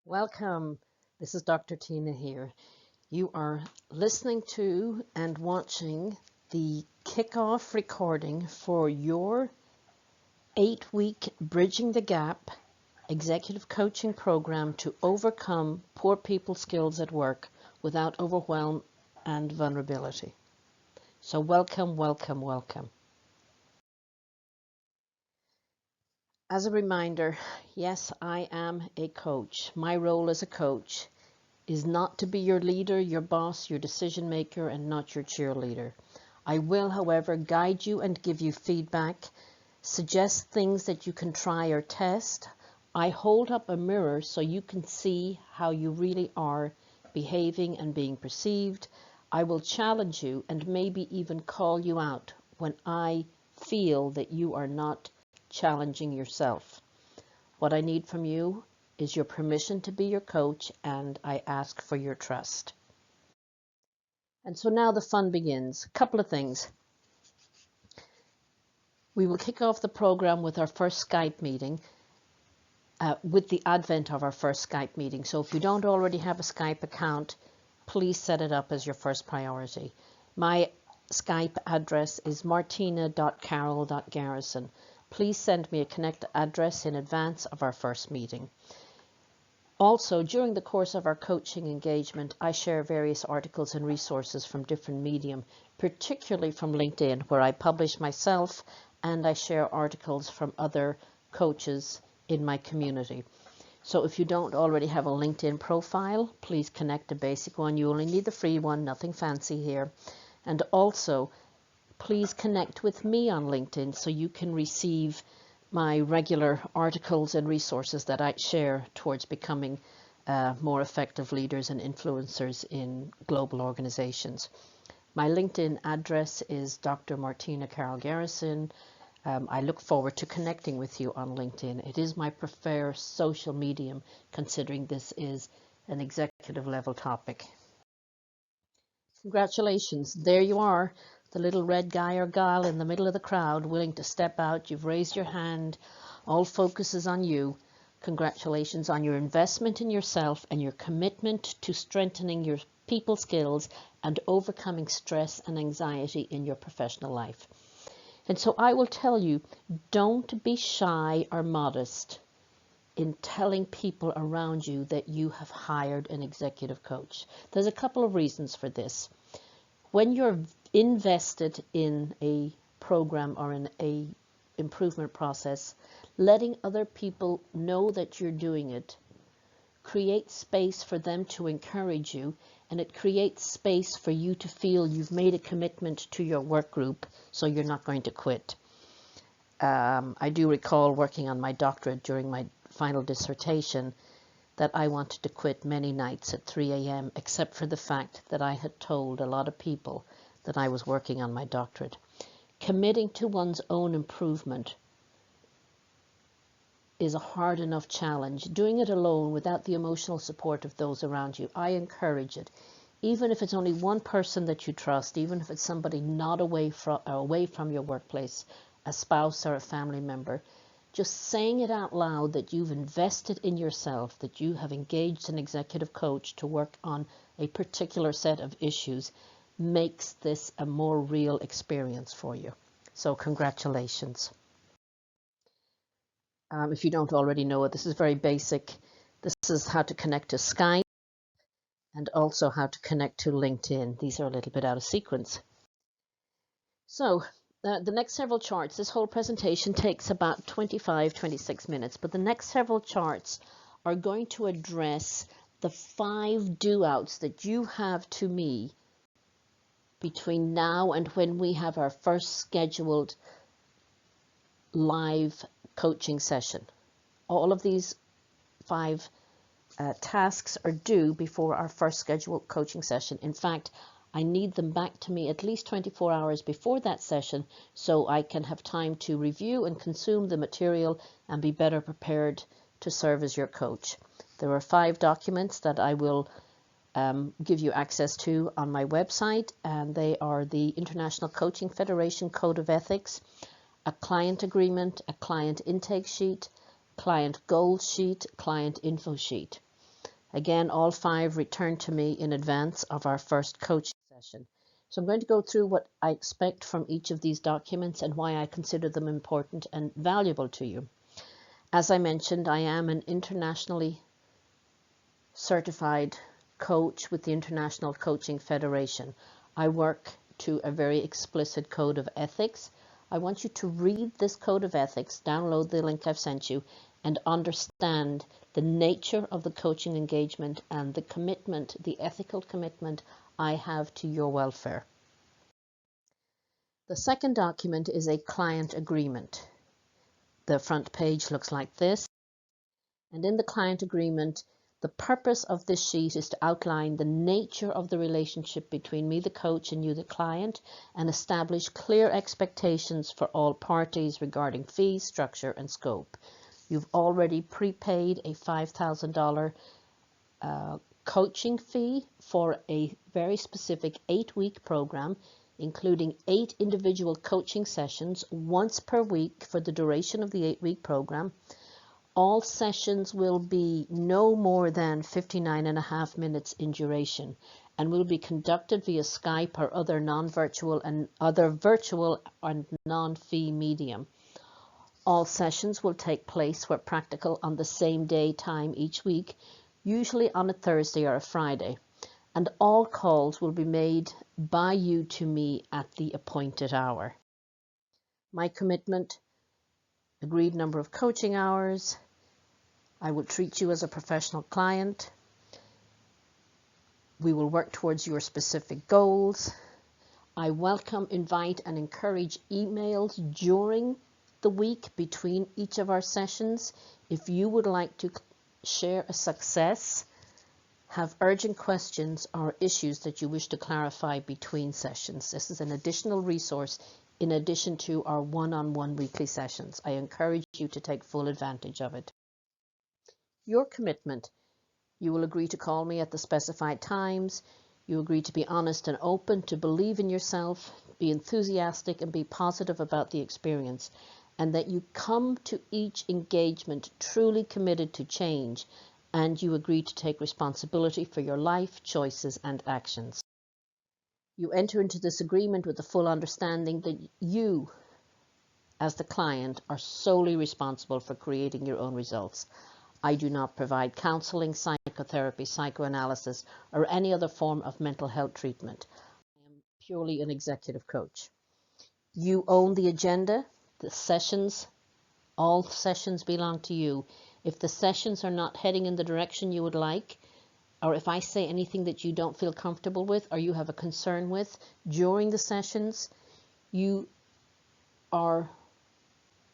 Welcome. This is Dr. Tina here. You are listening to and watching the kickoff recording for your 8-week Bridging the Gap executive coaching program to overcome poor people skills at work without overwhelm and vulnerability. So welcome, welcome, welcome. As a reminder, yes, I am a coach. My role as a coach is not to be your leader, your boss, your decision maker, and not your cheerleader. I will, however, guide you and give you feedback, suggest things that you can try or test. I hold up a mirror so you can see how you really are behaving and being perceived. I will challenge you and maybe even call you out when I feel that you are not challenging yourself. What I need from you is your permission to be your coach, and I ask for your trust. And so now the fun begins. A couple of things. We will kick off the program with our first Skype meeting, with the advent of our first Skype meeting. So if you don't already have a Skype account, please set it up as your first priority. My Skype address is martina.carroll.garrison. Please send me a connect address in advance of our first meeting. Also, during the course of our coaching engagement, I share various articles and resources from different medium, particularly from LinkedIn, where I publish myself and I share articles from other coaches in my community. So if you don't already have a LinkedIn profile, please connect a basic one. You only need the free one, nothing fancy here. And also, please connect with me on LinkedIn so you can receive my regular articles and resources that I share towards becoming more effective leaders and influencers in global organizations. My LinkedIn address is Dr. Martina Carroll-Garrison. I look forward to connecting with you on LinkedIn. It is my preferred social medium, considering this is an executive level topic. Congratulations, there you are, the little red guy or gal in the middle of the crowd willing to step out. You've raised your hand. All focus is on you. Congratulations on your investment in yourself and your commitment to strengthening your people skills and overcoming stress and anxiety in your professional life. And so I will tell you, don't be shy or modest in telling people around you that you have hired an executive coach. There's a couple of reasons for this. When you're invested in a program or in a improvement process, letting other people know that you're doing it creates space for them to encourage you, and it creates space for you to feel you've made a commitment to your work group, so you're not going to quit. I do recall working on my doctorate during my final dissertation that I wanted to quit many nights at 3 a.m. except for the fact that I had told a lot of people that I was working on my doctorate. Committing to one's own improvement is a hard enough challenge. Doing it alone without the emotional support of those around you, I encourage it. Even if it's only one person that you trust, even if it's somebody not away from your workplace, a spouse or a family member, just saying it out loud that you've invested in yourself, that you have engaged an executive coach to work on a particular set of issues, makes this a more real experience for you. So congratulations. If you don't already know it, this is very basic. This is how to connect to Skype and also how to connect to LinkedIn. These are a little bit out of sequence. So the next several charts, this whole presentation takes about 25-26 minutes, but the next several charts are going to address the 5 do-outs that you have to me between now and when we have our first scheduled live coaching session. All of these 5 tasks are due before our first scheduled coaching session. In fact, I need them back to me at least 24 hours before that session so I can have time to review and consume the material and be better prepared to serve as your coach. There are 5 documents that I will give you access to on my website, and they are the International Coaching Federation Code of Ethics, a client agreement, a client intake sheet, client goal sheet, client info sheet. Again, all 5 returned to me in advance of our first coaching session. So I'm going to go through what I expect from each of these documents and why I consider them important and valuable to you. As I mentioned, I am an internationally certified coach with the International Coaching Federation. I work to a very explicit code of ethics. I want you to read this code of ethics, download the link I've sent you, and understand the nature of the coaching engagement and the commitment, the ethical commitment I have to your welfare. The second document is a client agreement. The front page looks like this. And in the client agreement, the purpose of this sheet is to outline the nature of the relationship between me, the coach, and you, the client, and establish clear expectations for all parties regarding fees, structure, and scope. You've already prepaid a $5,000 coaching fee for a very specific 8-week program, including 8 individual coaching sessions once per week for the duration of the 8-week program. All sessions will be no more than 59.5 minutes in duration and will be conducted via Skype or other non-virtual and other virtual and non-fee medium. All sessions will take place where practical on the same day time each week, usually on a Thursday or a Friday, and all calls will be made by you to me at the appointed hour. My commitment: agreed number of coaching hours. I will treat you as a professional client. We will work towards your specific goals. I welcome, invite, and encourage emails during the week between each of our sessions. If you would like to share a success, have urgent questions or issues that you wish to clarify between sessions, this is an additional resource in addition to our one-on-one weekly sessions. I encourage you to take full advantage of it. Your commitment: you will agree to call me at the specified times. You agree to be honest and open, to believe in yourself, be enthusiastic, and be positive about the experience, and that you come to each engagement truly committed to change, and you agree to take responsibility for your life, choices, and actions. You enter into this agreement with the full understanding that you, as the client, are solely responsible for creating your own results. I do not provide counseling, psychotherapy, psychoanalysis, or any other form of mental health treatment. I am purely an executive coach. You own the agenda, the sessions. All sessions belong to you. If the sessions are not heading in the direction you would like, or if I say anything that you don't feel comfortable with or you have a concern with during the sessions, you are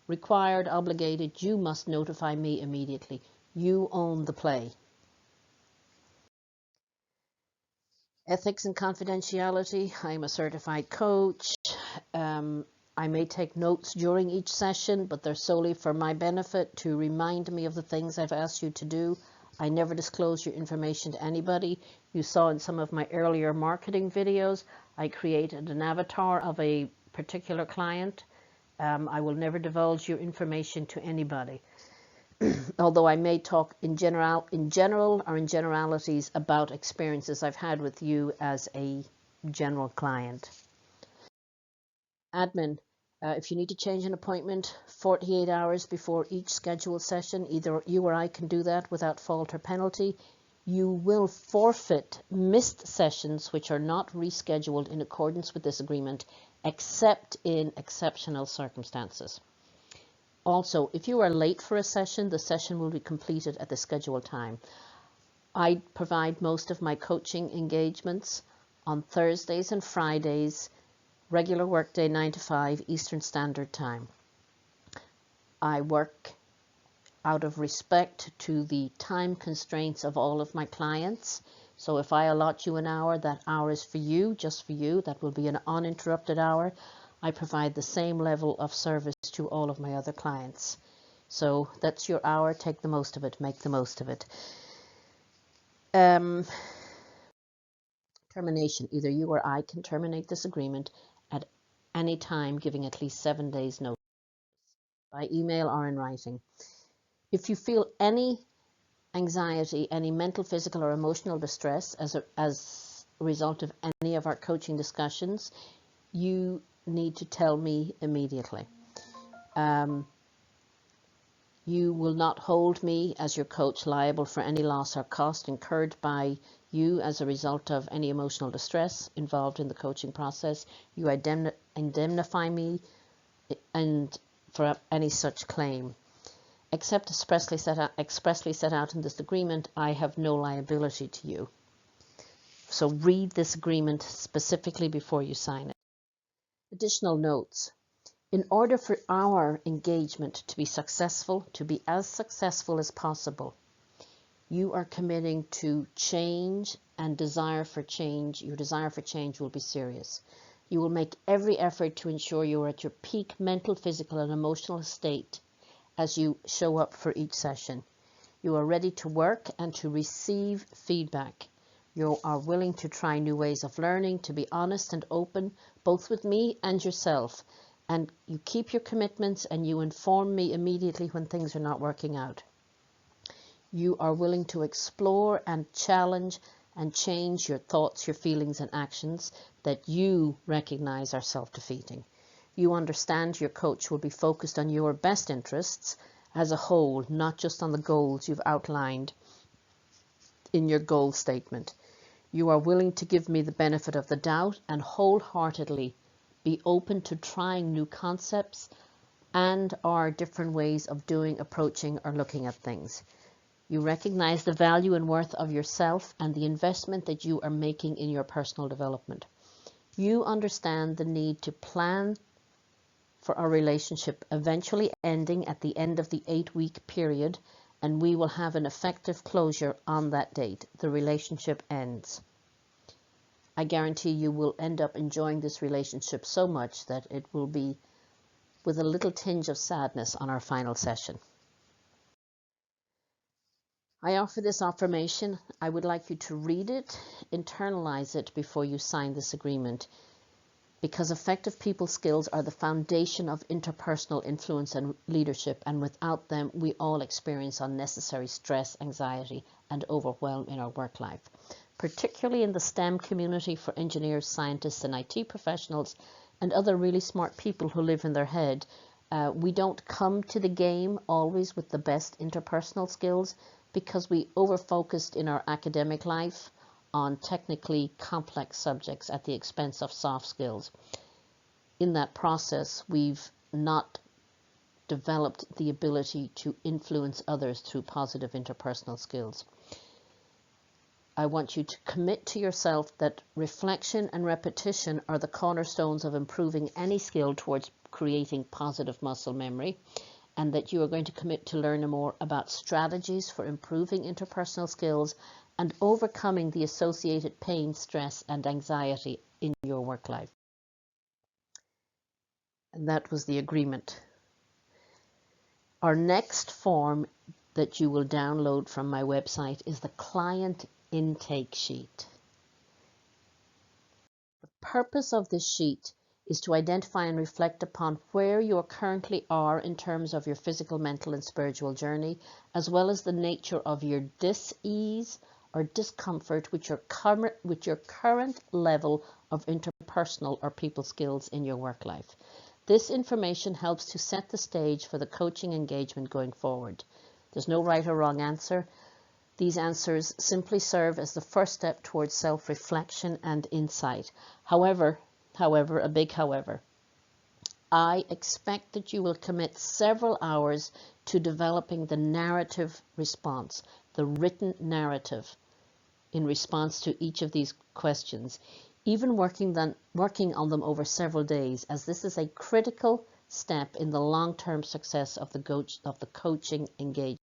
required, obligated, you must notify me immediately. You own the play. Ethics and confidentiality. I am a certified coach. I may take notes during each session, but they're solely for my benefit, to remind me of the things I've asked you to do. I never disclose your information to anybody. You saw in some of my earlier marketing videos, I created an avatar of a particular client. I will never divulge your information to anybody. Although I may talk in general or in generalities about experiences I've had with you as a general client. Admin: if you need to change an appointment 48 hours before each scheduled session, either you or I can do that without fault or penalty. You will forfeit missed sessions which are not rescheduled in accordance with this agreement, except in exceptional circumstances. Also, if you are late for a session, the session will be completed at the scheduled time. I provide most of my coaching engagements on Thursdays and Fridays, regular workday 9 to 5 Eastern Standard Time. I work out of respect to the time constraints of all of my clients. So if I allot you an hour, that hour is for you, just for you. That will be an uninterrupted hour. I provide the same level of service to all of my other clients. So that's your hour. Take the most of it. Make the most of it. Termination. Either you or I can terminate this agreement at any time, giving at least 7 days notice, by email or in writing. If you feel any anxiety, any mental, physical, or emotional distress as a result of any of our coaching discussions, you need to tell me immediately. You will not hold me as your coach liable for any loss or cost incurred by you as a result of any emotional distress involved in the coaching process. You indemnify me and for any such claim. Except expressly set out in this agreement, I have no liability to you. So read this agreement specifically before you sign it. Additional notes. In order for our engagement to be successful, to be as successful as possible, you are committing to change and desire for change. Your desire for change will be serious. You will make every effort to ensure you are at your peak mental, physical, and emotional state as you show up for each session. You are ready to work and to receive feedback. You are willing to try new ways of learning, to be honest and open, both with me and yourself. And you keep your commitments and you inform me immediately when things are not working out. You are willing to explore and challenge and change your thoughts, your feelings and actions that you recognize are self-defeating. You understand your coach will be focused on your best interests as a whole, not just on the goals you've outlined in your goal statement. You are willing to give me the benefit of the doubt and wholeheartedly be open to trying new concepts and or different ways of doing, approaching, or looking at things. You recognize the value and worth of yourself and the investment that you are making in your personal development. You understand the need to plan for our relationship eventually ending at the end of the 8-week period, and we will have an effective closure on that date. The relationship ends. I guarantee you will end up enjoying this relationship so much that it will be with a little tinge of sadness on our final session. I offer this affirmation. I would like you to read it, internalize it before you sign this agreement, because effective people skills are the foundation of interpersonal influence and leadership, and without them, we all experience unnecessary stress, anxiety, and overwhelm in our work life. Particularly in the STEM community for engineers, scientists, and IT professionals, and other really smart people who live in their head, we don't come to the game always with the best interpersonal skills because we over-focused in our academic life on technically complex subjects at the expense of soft skills. In that process, we've not developed the ability to influence others through positive interpersonal skills. I want you to commit to yourself that reflection and repetition are the cornerstones of improving any skill towards creating positive muscle memory, and that you are going to commit to learning more about strategies for improving interpersonal skills and overcoming the associated pain, stress, and anxiety in your work life. And that was the agreement. Our next form that you will download from my website is the client intake sheet. The purpose of this sheet is to identify and reflect upon where you currently are in terms of your physical, mental, and spiritual journey, as well as the nature of your dis-ease or discomfort with your current level of interpersonal or people skills in your work life. This information helps to set the stage for the coaching engagement going forward. There's no right or wrong answer. These answers simply serve as the first step towards self-reflection and insight. However, a big however, I expect that you will commit several hours to developing the narrative response, the written narrative in response to each of these questions, even working on them over several days, as this is a critical step in the long-term success of the coaching engagement.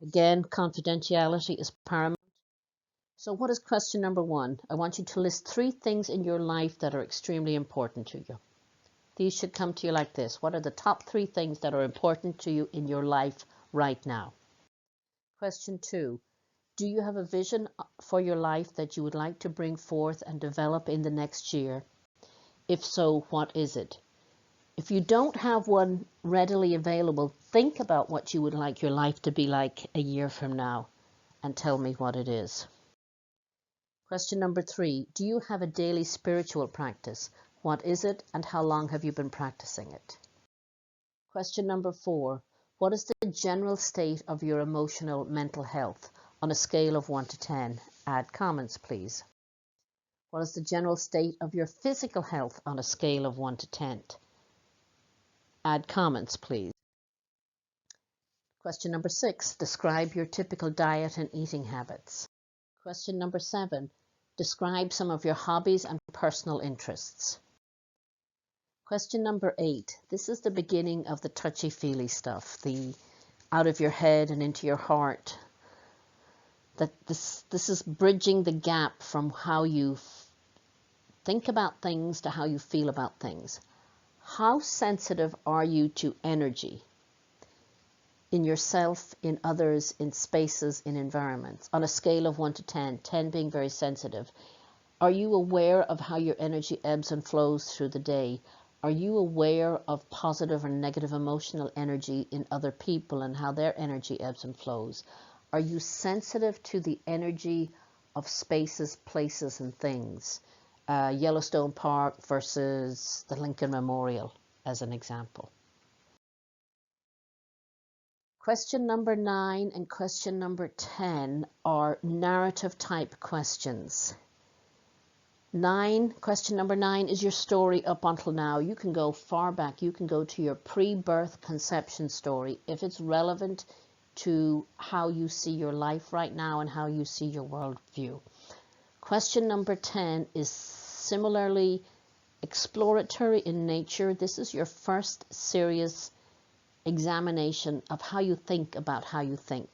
Again, confidentiality is paramount. So what is question number 1? I want you to list 3 things in your life that are extremely important to you. These should come to you like this. What are the top 3 things that are important to you in your life right now? Question 2. Do you have a vision for your life that you would like to bring forth and develop in the next year? If so, what is it? If you don't have one readily available, think about what you would like your life to be like a year from now and tell me what it is. Question number 3. Do you have a daily spiritual practice? What is it and how long have you been practicing it? Question number 4. What is the general state of your emotional mental health on a scale of 1 to 10? Add comments, please. What is the general state of your physical health on a scale of 1 to 10? Add comments, please. Question number 6. Describe your typical diet and eating habits. Question number 7. Describe some of your hobbies and personal interests. Question number 8. This is the beginning of the touchy-feely stuff, the out of your head and into your heart. This is bridging the gap from how you think about things to how you feel about things. How sensitive are you to energy in yourself, in others, in spaces, in environments? On a scale of 1 to 10, 10 being very sensitive. Are you aware of how your energy ebbs and flows through the day? Are you aware of positive or negative emotional energy in other people and how their energy ebbs and flows? Are you sensitive to the energy of spaces, places, and things? Yellowstone Park versus the Lincoln Memorial, as an example. Question number 9 and question number 10 are narrative type questions. Question number 9 is your story up until now. You can go far back. You can go to your pre-birth conception story if it's relevant to how you see your life right now and how you see your worldview. Question number 10 is similarly exploratory in nature. This is your first serious examination of how you think about how you think.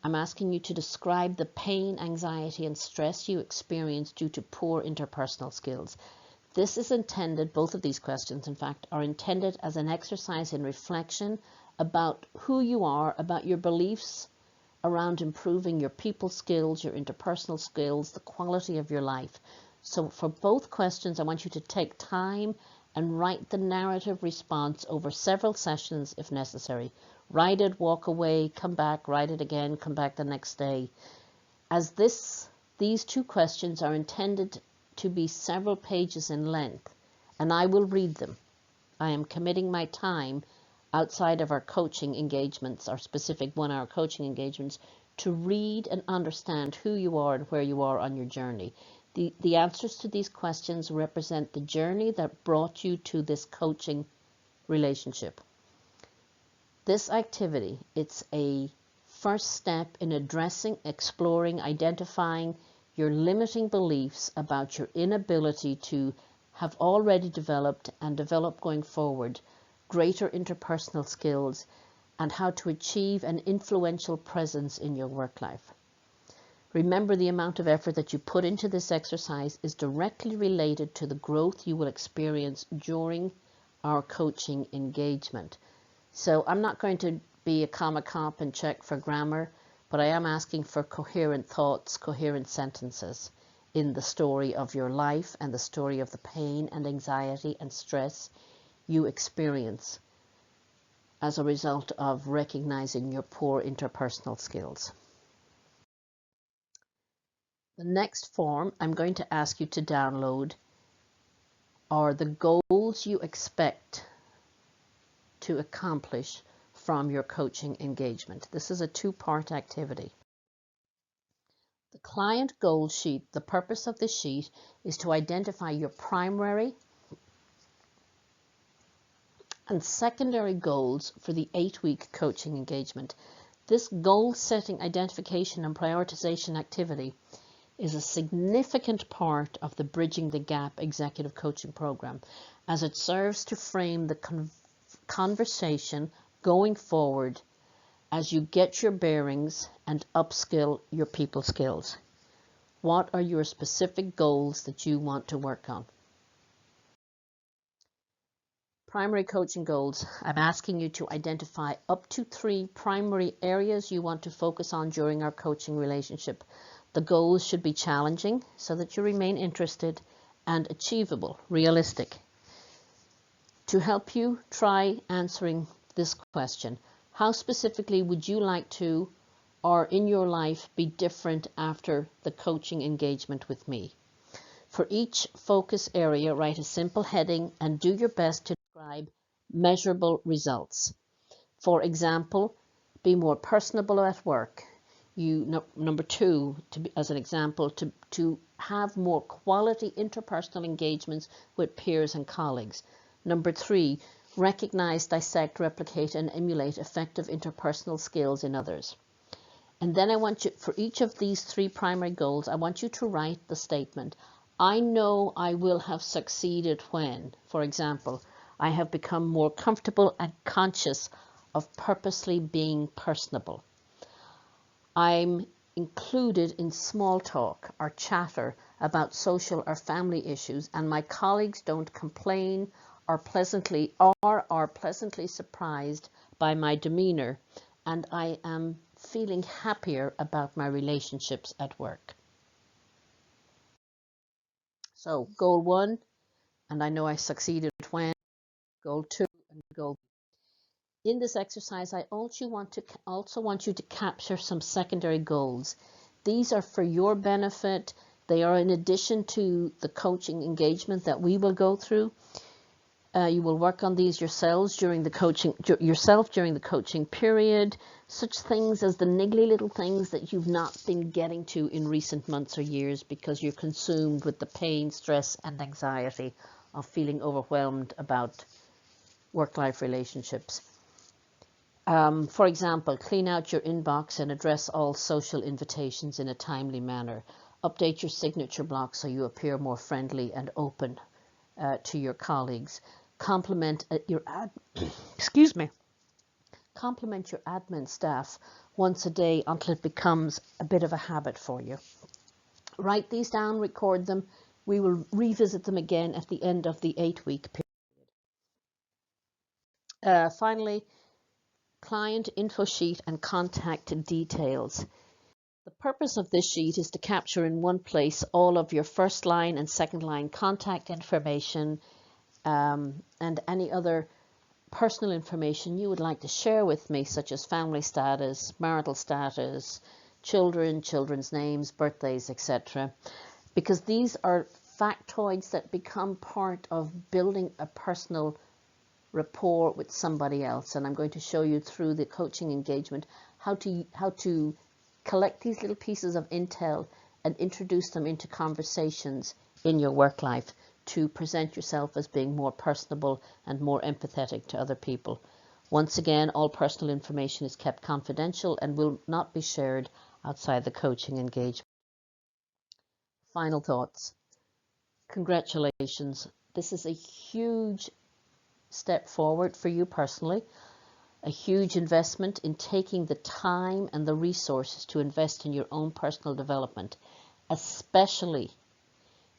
I'm asking you to describe the pain, anxiety, and stress you experience due to poor interpersonal skills. This is intended, both of these questions, in fact, are intended as an exercise in reflection about who you are, about your beliefs around improving your people skills, your interpersonal skills, the quality of your life. So for both questions, I want you to take time and write the narrative response over several sessions if necessary. Write it, walk away, come back, write it again, come back the next day. As these two questions are intended to be several pages in length, and I will read them. I am committing my time outside of our coaching engagements, our specific 1-hour coaching engagements, to read and understand who you are and where you are on your journey. The answers to these questions represent the journey that brought you to this coaching relationship. This activity, it's a first step in addressing, exploring, identifying your limiting beliefs about your inability to have already developed and develop going forward greater interpersonal skills and how to achieve an influential presence in your work life. Remember, the amount of effort that you put into this exercise is directly related to the growth you will experience during our coaching engagement. So I'm not going to be a comma cop and check for grammar, but I am asking for coherent thoughts, coherent sentences in the story of your life and the story of the pain and anxiety and stress you experience as a result of recognizing your poor interpersonal skills. The next form I'm going to ask you to download are the goals you expect to accomplish from your coaching engagement. This is a 2-part activity. The client goal sheet, the purpose of this sheet is to identify your primary and secondary goals for the 8-week coaching engagement. This goal setting, identification and prioritization activity is a significant part of the Bridging the Gap Executive Coaching Program, as it serves to frame the conversation going forward as you get your bearings and upskill your people skills. What are your specific goals that you want to work on? Primary coaching goals. I'm asking you to identify up to 3 primary areas you want to focus on during our coaching relationship. The goals should be challenging so that you remain interested and achievable, realistic. To help you try answering this question, how specifically would you like to, or in your life, be different after the coaching engagement with me? For each focus area, write a simple heading and do your best to describe measurable results. For example, be more personable at work. Number two, as an example, to have more quality interpersonal engagements with peers and colleagues. Number three, recognize, dissect, replicate, and emulate effective interpersonal skills in others. And then I want you, for each of these three primary goals, I want you to write the statement, I know I will have succeeded when, for example, I have become more comfortable and conscious of purposely being personable. I'm included in small talk or chatter about social or family issues, and my colleagues don't complain or are pleasantly surprised by my demeanor, and I am feeling happier about my relationships at work. So goal one, and I know I succeeded when. Goal two and goal. In this exercise, I also want you to capture some secondary goals. These are for your benefit. They are in addition to the coaching engagement that we will go through. You will work on these yourselves during the coaching period. Such things as the niggly little things that you've not been getting to in recent months or years because you're consumed with the pain, stress, and anxiety of feeling overwhelmed about work-life relationships. For example, clean out your inbox and address all social invitations in a timely manner. Update your signature block so you appear more friendly and open to your colleagues. Complement your admin staff once a day until it becomes a bit of a habit for you. Write these down, record them. We will revisit them again at the end of the 8-week period. Finally, client info sheet and contact details. The purpose of this sheet is to capture in one place all of your first line and second line contact information and any other personal information you would like to share with me, such as family status, marital status, children's names, birthdays, etc. Because these are factoids that become part of building a personal rapport with somebody else, and I'm going to show you through the coaching engagement how to collect these little pieces of intel and introduce them into conversations in your work life to present yourself as being more personable and more empathetic to other people. Once again, all personal information is kept confidential and will not be shared outside the coaching engagement. Final thoughts. Congratulations. This is a huge step forward for you personally, a huge investment in taking the time and the resources to invest in your own personal development, especially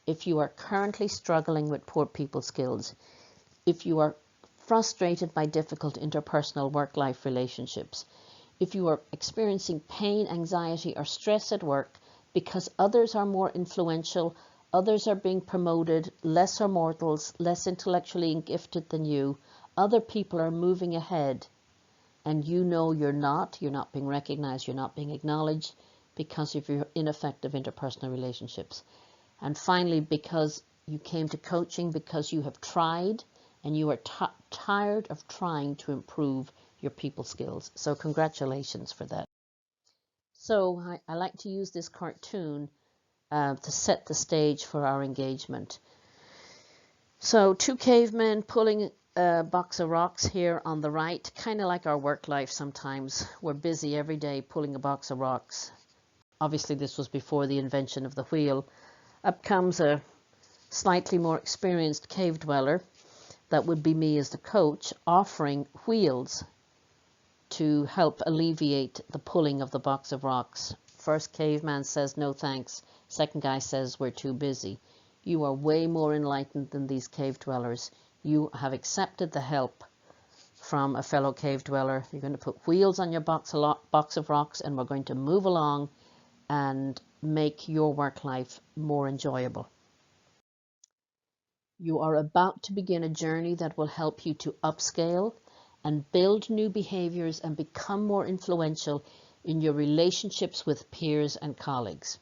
if you are currently struggling with poor people skills, if you are frustrated by difficult interpersonal work-life relationships, if you are experiencing pain, anxiety, or stress at work because others are more influential, others are being promoted, lesser mortals, less intellectually gifted than you, other people are moving ahead, and you know you're not being recognized, you're not being acknowledged because of your ineffective interpersonal relationships. And finally, because you came to coaching because you have tried and you are tired of trying to improve your people skills. So congratulations for that. So I like to use this cartoon to set the stage for our engagement. So 2 cavemen pulling a box of rocks here on the right, kind of like our work life sometimes. We're busy every day pulling a box of rocks. Obviously this was before the invention of the wheel. Up comes a slightly more experienced cave dweller, that would be me as the coach, offering wheels to help alleviate the pulling of the box of rocks. First caveman says no thanks. Second guy says we're too busy. You are way more enlightened than these cave dwellers. You have accepted the help from a fellow cave dweller. You're going to put wheels on your box of rocks, and we're going to move along and make your work life more enjoyable. You are about to begin a journey that will help you to upscale and build new behaviors and become more influential in your relationships with peers and colleagues.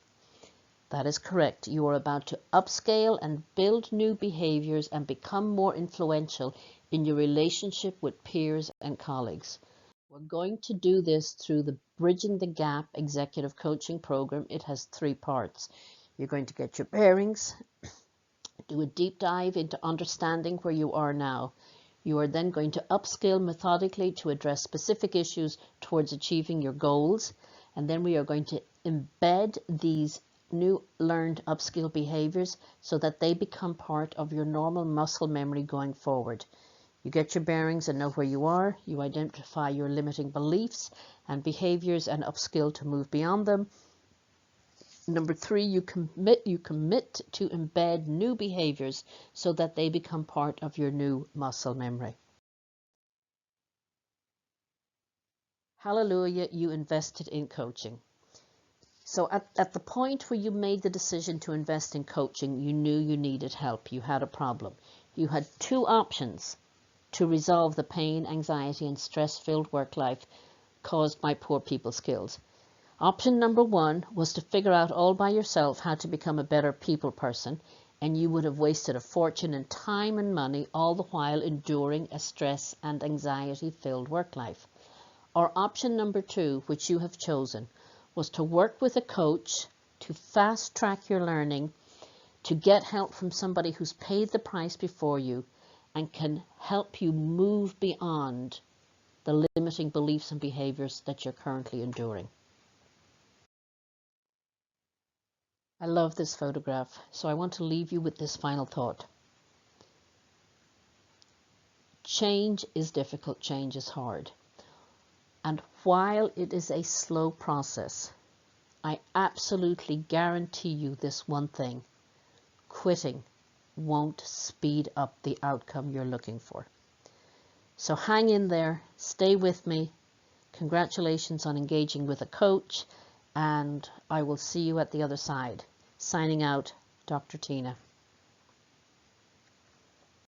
That is correct. You are about to upscale and build new behaviors and become more influential in your relationship with peers and colleagues. We're going to do this through the Bridging the Gap Executive Coaching Program. It has 3 parts. You're going to get your bearings, do a deep dive into understanding where you are now. You are then going to upscale methodically to address specific issues towards achieving your goals. And then we are going to embed these new learned upskill behaviors so that they become part of your normal muscle memory going forward. You get your bearings and know where you are. You identify your limiting beliefs and behaviors and upskill to move beyond them. Number 3, you commit to embed new behaviors so that they become part of your new muscle memory. Hallelujah, you invested in coaching. So at the point where you made the decision to invest in coaching, you knew you needed help. You had a problem. You had 2 options to resolve the pain, anxiety, and stress-filled work life caused by poor people skills. Option number 1 was to figure out all by yourself how to become a better people person, and you would have wasted a fortune in time and money, all the while enduring a stress and anxiety-filled work life. Or option number 2, which you have chosen, was to work with a coach to fast-track your learning, to get help from somebody who's paid the price before you and can help you move beyond the limiting beliefs and behaviors that you're currently enduring. I love this photograph, so I want to leave you with this final thought. Change is difficult, change is hard. And while it is a slow process, I absolutely guarantee you this one thing: quitting won't speed up the outcome you're looking for. So hang in there, stay with me. Congratulations on engaging with a coach, and I will see you at the other side. Signing out, Dr. Tina.